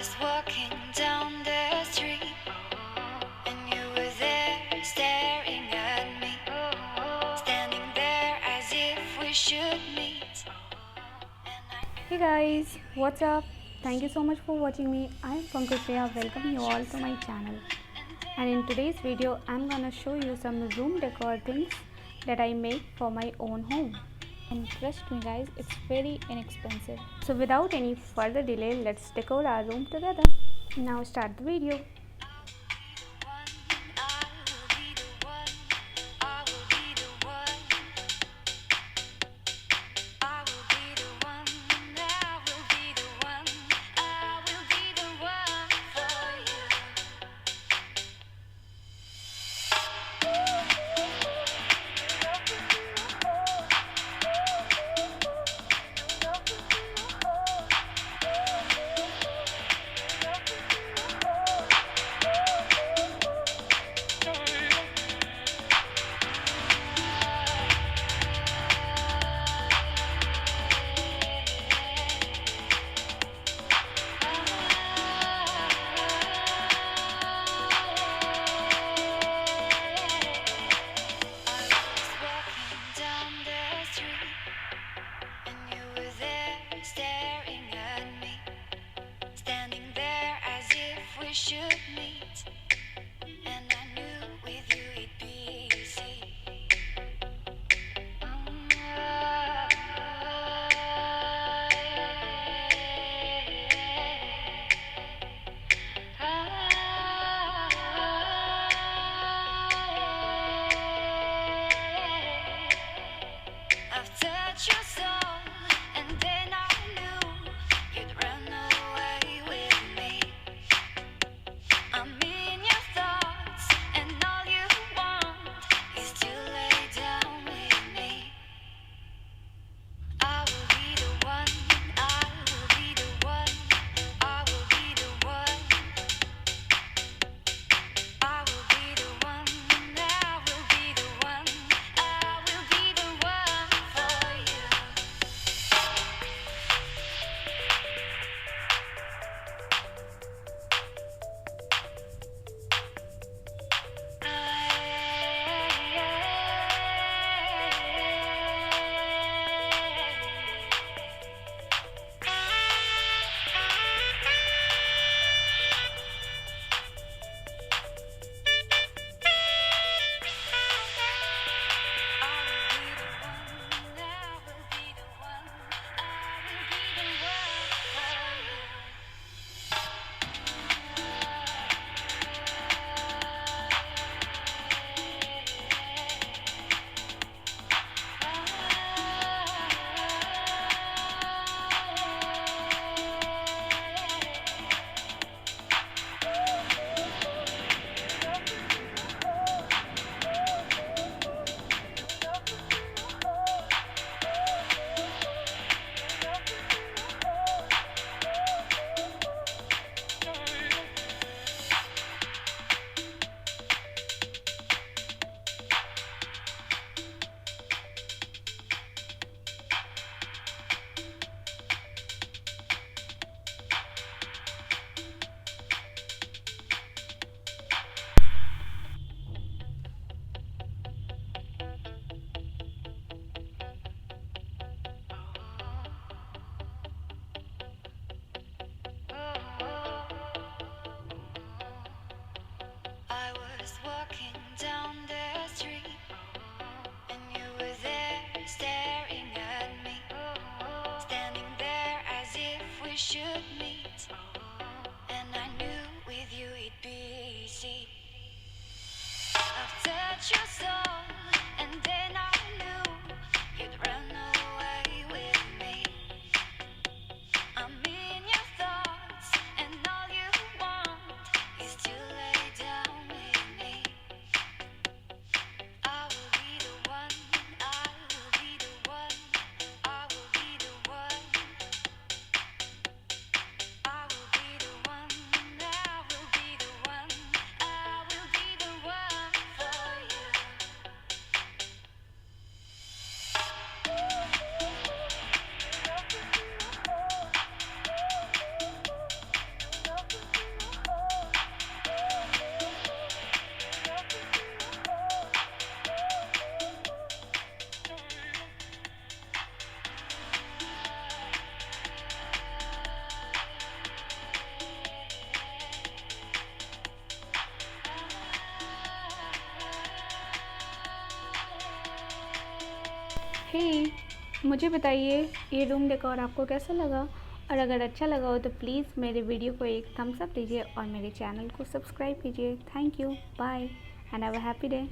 was walking down the street, and you were there staring at me, standing there as if we should meet. Hey guys, what's up? Thank you so much for watching me. I'm Pankhuri Priya. Welcome you all to my channel. And in today's video, I'm gonna show you some room decor things that I make for my own home. And trust me guys, it's very inexpensive. So without any further delay, let's decor our room together. Now start the video. Should meet, and I knew with you it'd be easy. I've touched your soul, and then I knew you'd run away with me. I'm in your thoughts, and all you want is to lay down with me. I will be the one, I will be the one, I will be the one. I will be the one, I will be the one, I will be the one for you. I was walking down the street, and you were there staring at me, standing there as if we should meet. And I knew with you it'd be easy. I've touched your soul, and then I knew you'd run away with me. I'm in your thoughts, and all you want is to lay down with me. I will be the one, I will be the one, I will be the one. I will be the one, I will be the one, I will be the one for you. हे मुझे बताइए ये room decor आपको कैसा लगा, और अगर अच्छा लगा हो तो प्लीज़ मेरे वीडियो को एक थम्स अप दीजिए और मेरे चैनल को सब्सक्राइब कीजिए। Thank you, bye and have a happy day.